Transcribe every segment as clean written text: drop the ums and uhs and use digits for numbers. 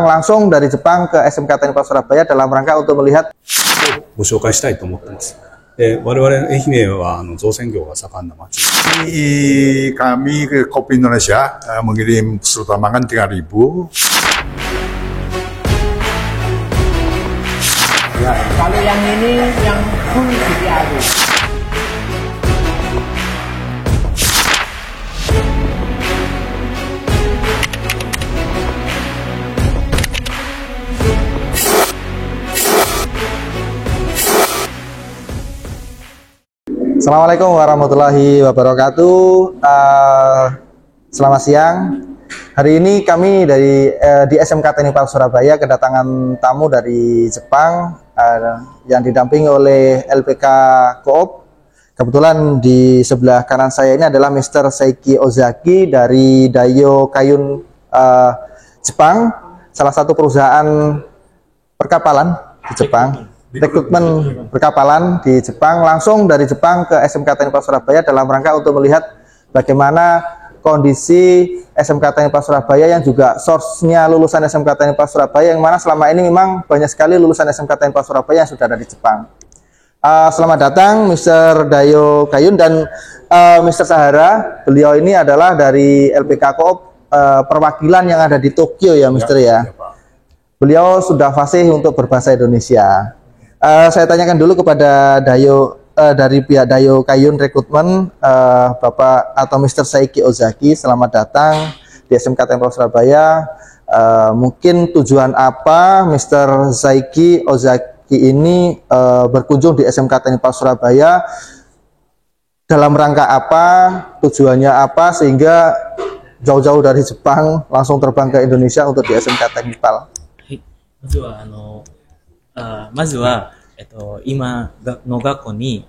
langsung dari Jepang ke SMK Teknik Surabaya dalam rangka untuk melihat ご紹介したいと思ってます。我々愛媛は造船業が盛んな町。Kami ke Kopi Indonesia mengirim peserta mangan 3.000. Ya, kalau yang ini yang full diaduk. Assalamualaikum warahmatullahi wabarakatuh. Selamat siang. Hari ini kami di SMK Teknik Surabaya kedatangan tamu dari Jepang yang didampingi oleh LPK Coop. Kebetulan di sebelah kanan saya ini adalah Mr. Seiki Ozaki dari Dayo Kayun Jepang, salah satu perusahaan perkapalan di Jepang. Rekrutmen perkapalan di Jepang, langsung dari Jepang ke SMK Teknik Surabaya dalam rangka untuk melihat bagaimana kondisi SMK Teknik Surabaya yang juga source-nya lulusan SMK Teknik Surabaya, yang mana selama ini memang banyak sekali lulusan SMK Teknik Surabaya yang sudah ada di Jepang. Selamat datang Mr. Dayo Kayun dan Mr. Sahara. Beliau ini adalah dari LPK Coop, perwakilan yang ada di Tokyo ya Mr. ya. Beliau sudah fasih untuk berbahasa Indonesia. Saya tanyakan dulu kepada Dayo dari pihak Dayo Kayun Rekrutmen, Bapak atau Mr. Seiki Ozaki. Selamat datang di SMK Teknik Surabaya. Mungkin tujuan apa Mr. Seiki Ozaki ini berkunjung di SMK Teknik Surabaya, dalam rangka apa, tujuannya apa, sehingga jauh-jauh dari Jepang langsung terbang ke Indonesia untuk di SMK Teknik. まずは、今の学校に、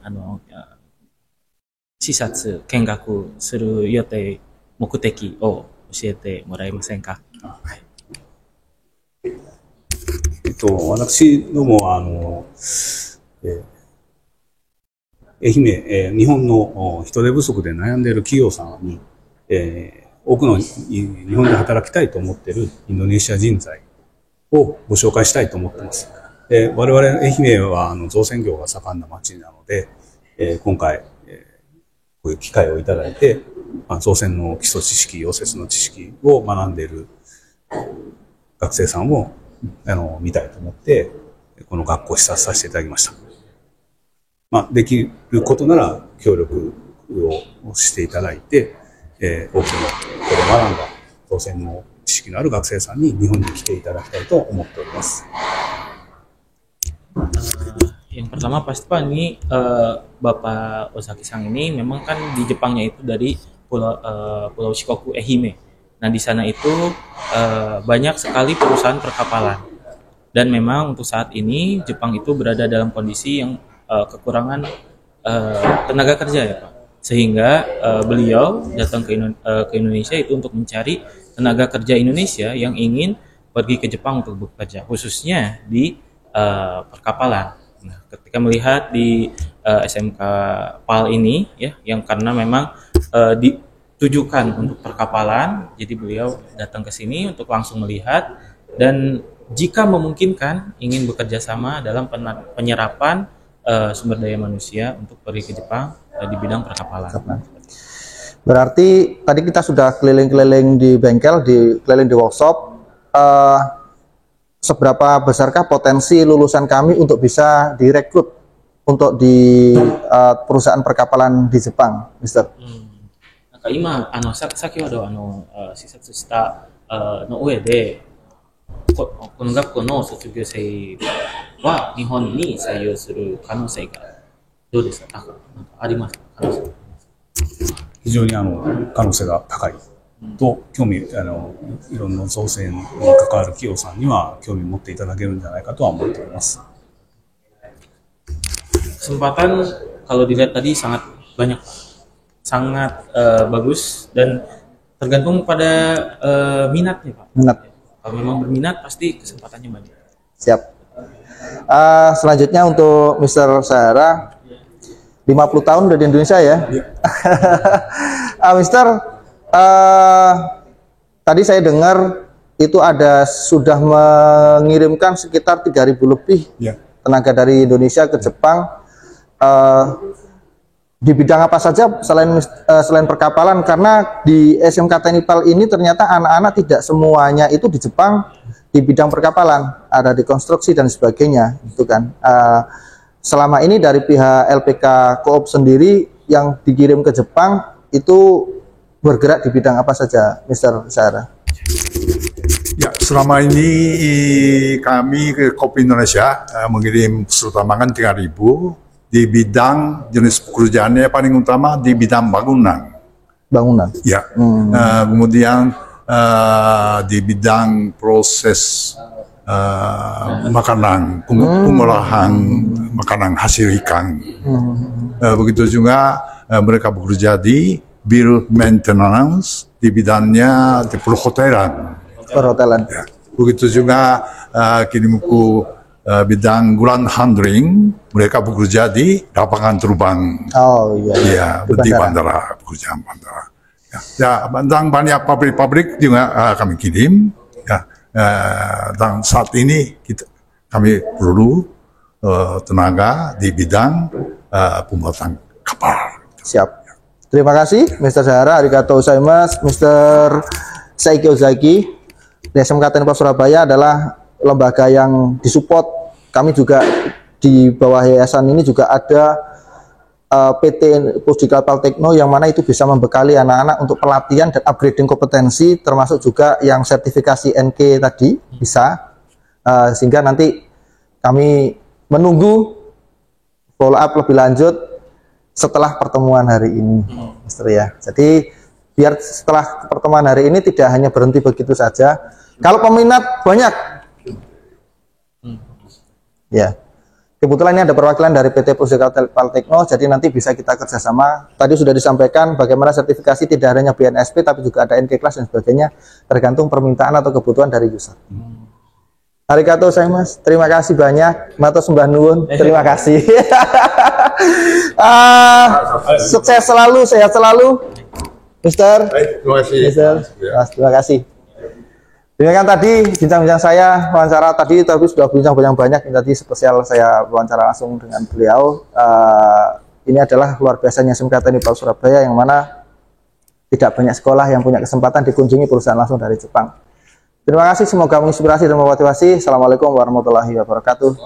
視察、見学する予定、目的を教えてもらえませんか？はい。私どもは、愛媛、日本の人手不足で悩んでいる企業さんに、多くの日本で働きたいと思っているインドネシア人材をご紹介したいと思っています。我々愛媛は造船業が盛んな町なので、今回、こういう機会をいただいて、造船の基礎知識、溶接の知識を学んでいる学生さんを見たいと思って、この学校を視察させていただきました。できることなら協力をしていただいて、多くのここで学んだ造船の知識のある学生さんに日本に来ていただきたいと思っております。Yang pertama pasti Pak, ini Bapak Ozaki Sang ini memang kan di Jepangnya itu dari Pulau Shikoku, Ehime. Nah di sana itu banyak sekali perusahaan perkapalan, dan memang untuk saat ini Jepang itu berada dalam kondisi yang kekurangan tenaga kerja ya Pak, sehingga beliau datang ke Indonesia itu untuk mencari tenaga kerja Indonesia yang ingin pergi ke Jepang untuk bekerja, khususnya di perkapalan. Nah, ketika melihat di SMK PAL ini ya, yang karena memang ditujukan untuk perkapalan, jadi beliau datang ke sini untuk langsung melihat, dan jika memungkinkan ingin bekerja sama dalam penyerapan sumber daya manusia untuk pergi ke Jepang di bidang perkapalan. Berarti tadi kita sudah keliling-keliling di bengkel, keliling di workshop. Seberapa besarkah potensi lulusan kami untuk bisa direkrut untuk di perusahaan perkapalan di Jepang, Mister? 今先ほど視察したの上で、この学校の卒業生は日本に採用する可能性がどうですか？ありますか？可能性。非常に可能性が高いと興味、いろんな造船に関わる企業さんには興味を持っていただけるんじゃないかとは思っております。Kesempatan kalau dilihat tadi sangat banyak, sangat bagus, dan tergantung pada minatnya Pak. Minat. Kalau memang berminat pasti kesempatannya banyak. Siap. Selanjutnya untuk Mr. Sahara, 50 tahun udah di Indonesia ya. Mister, tadi saya dengar itu sudah mengirimkan sekitar 3.000 lebih Ya. tenaga dari Indonesia ke Jepang. Di bidang apa saja selain perkapalan, karena di SMK TNI PAL ini ternyata anak-anak tidak semuanya itu di Jepang di bidang perkapalan, ada di konstruksi dan sebagainya, itu kan. Selama ini dari pihak LPK Koop sendiri yang dikirim ke Jepang itu bergerak di bidang apa saja, Mr. Syahra? Ya, selama ini kami ke Kopi Indonesia mengirim peserta magang 3.000 di bidang jenis pekerjaannya paling utama di bidang bangunan. Bangunan. Ya, kemudian di bidang proses makanan, pengolahan makanan hasil ikan. Begitu juga mereka bekerja di bill maintenance di bidangnya di perhotelan. Perhotelan. Ya. Begitu juga kirimku bidang ground handling, mereka bekerja di lapangan terbang. Oh iya. Iya, di bandara, pekerjaan bandara. Ya, dan banyak pabrik-pabrik juga kami kirim. Ya, dan saat ini kami perlu tenaga di bidang pembuatan kapal. Siap. Terima kasih, Mr. Syahra. Arigatou gozaimasu, Mr. Saiki Ozaki. SMK TNI PAL Surabaya adalah lembaga yang disupport. Kami juga di bawah yayasan ini juga ada PT Pusdiklat PAL Tekno yang mana itu bisa membekali anak-anak untuk pelatihan dan upgrading kompetensi, termasuk juga yang sertifikasi NK tadi bisa, sehingga nanti kami menunggu follow up lebih lanjut setelah pertemuan hari ini, Mister ya. Jadi biar setelah pertemuan hari ini tidak hanya berhenti begitu saja. Kalau peminat banyak, ya. Kebetulan ini ada perwakilan dari PT Pusdiklat PAL Tekno, jadi nanti bisa kita kerjasama. Tadi sudah disampaikan bagaimana sertifikasi tidak hanya BNSP, tapi juga ada NK Class dan sebagainya, tergantung permintaan atau kebutuhan dari user. Arigatou gozaimasu, terima kasih banyak. Matur sembah nuwun, terima kasih. Sukses selalu, sehat selalu, Mister. Baik, terima kasih. Mister, terima kasih. Demikian tadi bincang-bincang saya, wawancara tadi, tapi sudah bincang banyak. Tadi spesial saya wawancara langsung dengan beliau. Ini adalah luar biasanya SMK TNI PAL Surabaya, yang mana tidak banyak sekolah yang punya kesempatan dikunjungi perusahaan langsung dari Jepang. Terima kasih, semoga menginspirasi dan memotivasi. Assalamualaikum warahmatullahi wabarakatuh.